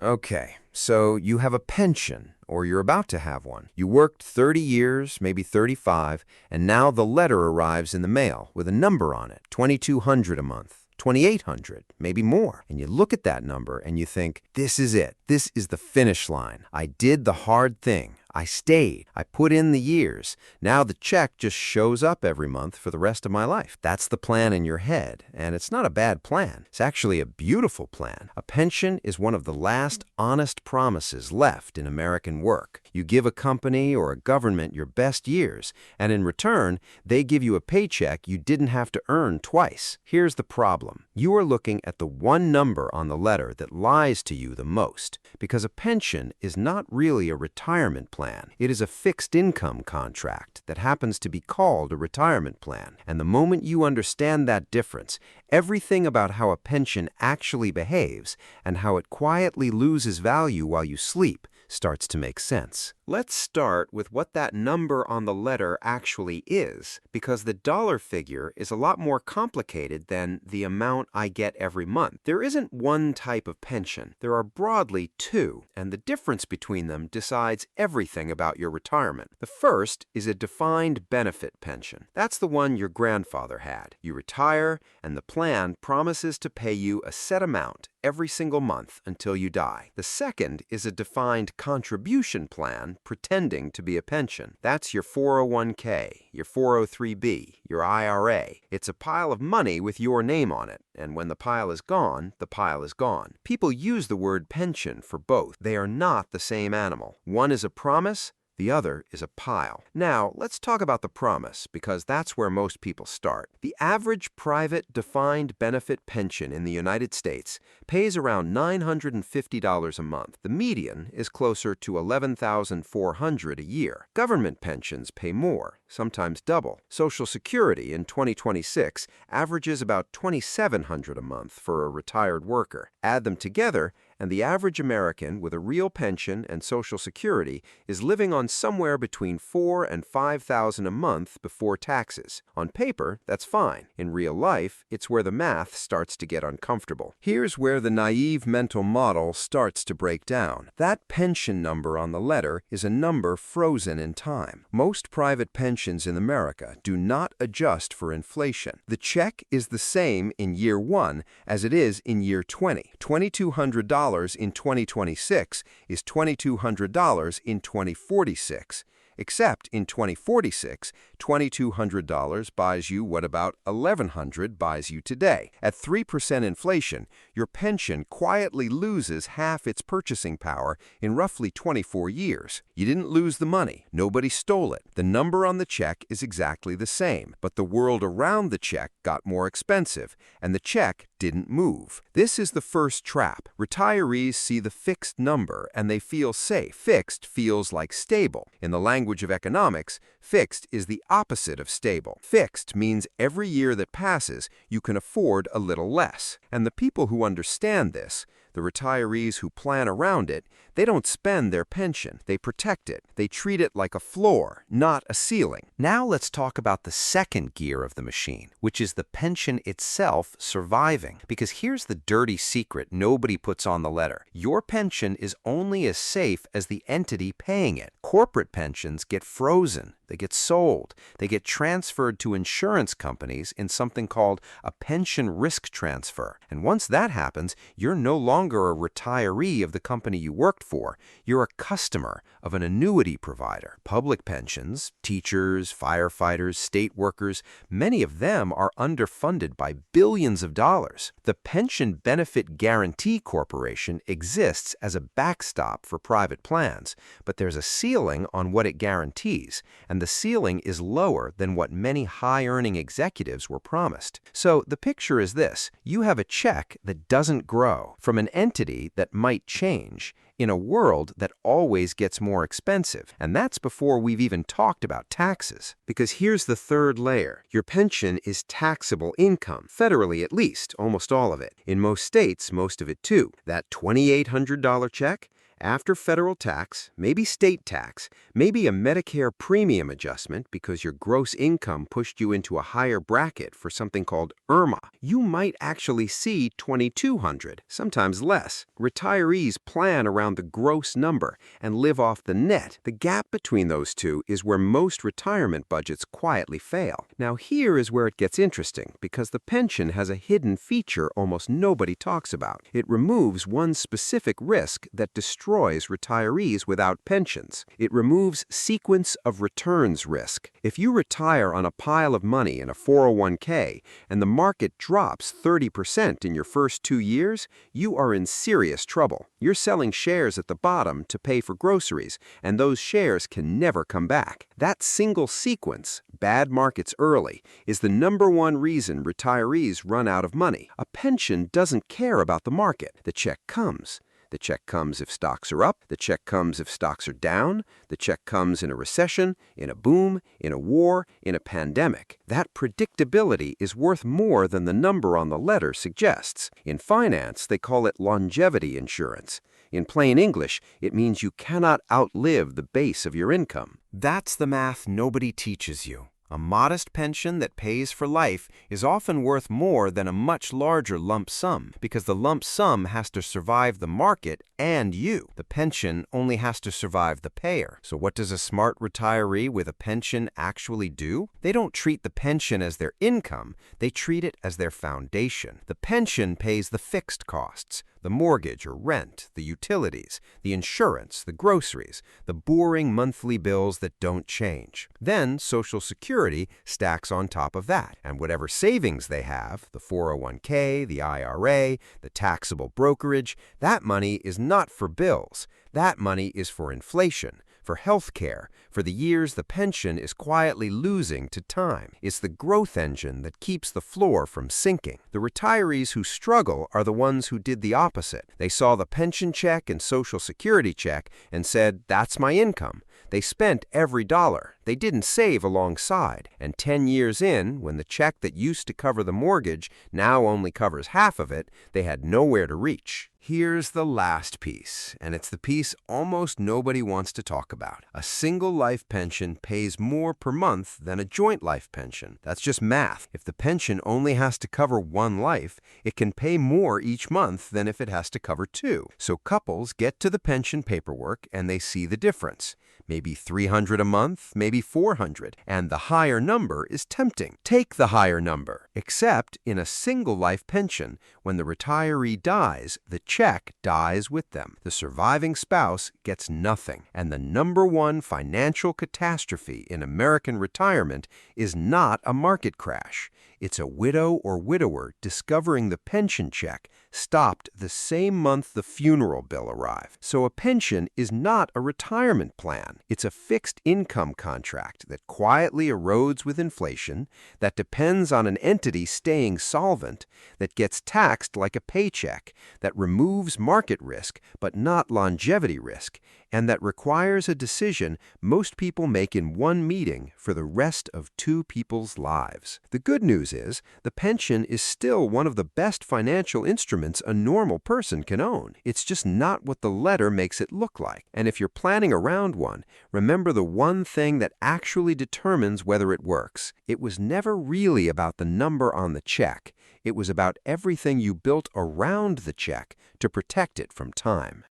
Okay, so you have a pension, or you're about to have one. You worked 30 years, maybe 35, and now the letter arrives in the mail with a number on it, 2200 a month. 2800, maybe more. And you look at that number and you think, this is it. This is the finish line. I did the hard thing. I stayed. I put in the years. Now the check just shows up every month for the rest of my life. That's the plan in your head, and it's not a bad plan. It's actually a beautiful plan. A pension is one of the last honest promises left in American work. You give a company or a government your best years, and in return, they give you a paycheck you didn't have to earn twice. Here's the problem. You are looking at the one number on the letter that lies to you the most, because a pension is not really a retirement plan. It is a fixed income contract that happens to be called a retirement plan. And the moment you understand that difference, everything about how a pension actually behaves and how it quietly loses value while you sleep starts to make sense. Let's start with what that number on the letter actually is, because the dollar figure is a lot more complicated than the amount I get every month. There isn't one type of pension. There are broadly two, and the difference between them decides everything about your retirement. The first is a defined benefit pension. That's the one your grandfather had. You retire, and the plan promises to pay you a set amount every single month until you die. The second is a defined contribution plan pretending to be a pension. That's your 401k, your 403b, your IRA. It's a pile of money with your name on it, and when the pile is gone, the pile is gone. People use the word pension for both. They are not the same animal. One is a promise, the other is a pile. Now, let's talk about the promise, because that's where most people start. The average private defined benefit pension in the United States pays around $950 a month. The median is closer to $11,400 a year. Government pensions pay more, sometimes double. Social Security in 2026 averages about $2,700 a month for a retired worker. Add them together, and the average American with a real pension and Social Security is living on somewhere between $4,000 and $5,000 a month before taxes. On paper, that's fine. In real life, it's where the math starts to get uncomfortable. Here's where the naive mental model starts to break down. That pension number on the letter is a number frozen in time. Most private pensions in America do not adjust for inflation. The check is the same in year 1 as it is in year 20. $2,200 in 2026 is $2,200 in 2046. Except in 2046, $2,200 buys you what about $1,100 buys you today. At 3% inflation, your pension quietly loses half its purchasing power in roughly 24 years. You didn't lose the money. Nobody stole it. The number on the check is exactly the same, but the world around the check got more expensive, and the check didn't move. This is the first trap. Retirees see the fixed number and they feel safe. Fixed feels like stable. In the language of economics, fixed is the opposite of stable. Fixed means every year that passes, you can afford a little less. And the people who understand this, the retirees who plan around it, they don't spend their pension. They protect it. They treat it like a floor, not a ceiling. Now let's talk about the second gear of the machine, which is the pension itself surviving. Because here's the dirty secret nobody puts on the letter. Your pension is only as safe as the entity paying it. Corporate pensions get frozen. They get sold. They get transferred to insurance companies in something called a pension risk transfer. And once that happens, you're no longer a retiree of the company you worked for. You're a customer of an annuity provider. Public pensions, teachers, firefighters, state workers, many of them are underfunded by billions of dollars. The Pension Benefit Guaranty Corporation exists as a backstop for private plans, but there's a ceiling on what it guarantees, and the ceiling is lower than what many high-earning executives were promised. So the picture is this. You have a check that doesn't grow from an entity that might change in a world that always gets more expensive. And that's before we've even talked about taxes. Because here's the third layer. Your pension is taxable income, federally at least, almost all of it. In most states, most of it too. That $2,800 check, After federal tax, maybe state tax, maybe a Medicare premium adjustment because your gross income pushed you into a higher bracket for something called IRMAA, you might actually see $2,200, sometimes less. Retirees plan around the gross number and live off the net. The gap between those two is where most retirement budgets quietly fail. Now here is where it gets interesting because the pension has a hidden feature almost nobody talks about. It removes one specific risk that destroys retirees without pensions. It removes sequence of returns risk. If you retire on a pile of money in a 401k and the market drops 30% in your first 2 years, you are in serious trouble. You're selling shares at the bottom to pay for groceries, and those shares can never come back. That single sequence, bad markets early, is the #1 reason retirees run out of money. A pension doesn't care about the market. The check comes. The check comes if stocks are up. The check comes if stocks are down. The check comes in a recession, in a boom, in a war, in a pandemic. That predictability is worth more than the number on the letter suggests. In finance, they call it longevity insurance. In plain English, it means you cannot outlive the base of your income. That's the math nobody teaches you. A modest pension that pays for life is often worth more than a much larger lump sum because the lump sum has to survive the market and you. The pension only has to survive the payer. So what does a smart retiree with a pension actually do? They don't treat the pension as their income, they treat it as their foundation. The pension pays the fixed costs, the mortgage or rent, the utilities, the insurance, the groceries, the boring monthly bills that don't change. Then Social Security stacks on top of that, and whatever savings they have, the 401k, the IRA, the taxable brokerage, that money is not for bills. That money is for inflation, for health care, for the years the pension is quietly losing to time. It's the growth engine that keeps the floor from sinking. The retirees who struggle are the ones who did the opposite. They saw the pension check and Social Security check and said, "That's my income." They spent every dollar. They didn't save alongside. And 10 years in, when the check that used to cover the mortgage now only covers half of it, they had nowhere to reach. Here's the last piece, and it's the piece almost nobody wants to talk about. A single life pension pays more per month than a joint life pension. That's just math. If the pension only has to cover one life, it can pay more each month than if it has to cover two. So couples get to the pension paperwork and they see the difference. Maybe $300 a month, maybe $400, and the higher number is tempting. Take the higher number. Except in a single life pension, when the retiree dies, the check dies with them. The surviving spouse gets nothing. And the #1 financial catastrophe in American retirement is not a market crash. It's a widow or widower discovering the pension check stopped the same month the funeral bill arrived. So a pension is not a retirement plan. It's a fixed income contract that quietly erodes with inflation, that depends on an entity staying solvent, that gets taxed like a paycheck, that removes market risk but not longevity risk, and that requires a decision most people make in one meeting for the rest of two people's lives. The good news is the pension is still one of the best financial instruments a normal person can own. It's just not what the letter makes it look like. And if you're planning around one, remember the one thing that actually determines whether it works. It was never really about the number on the check. It was about everything you built around the check to protect it from time.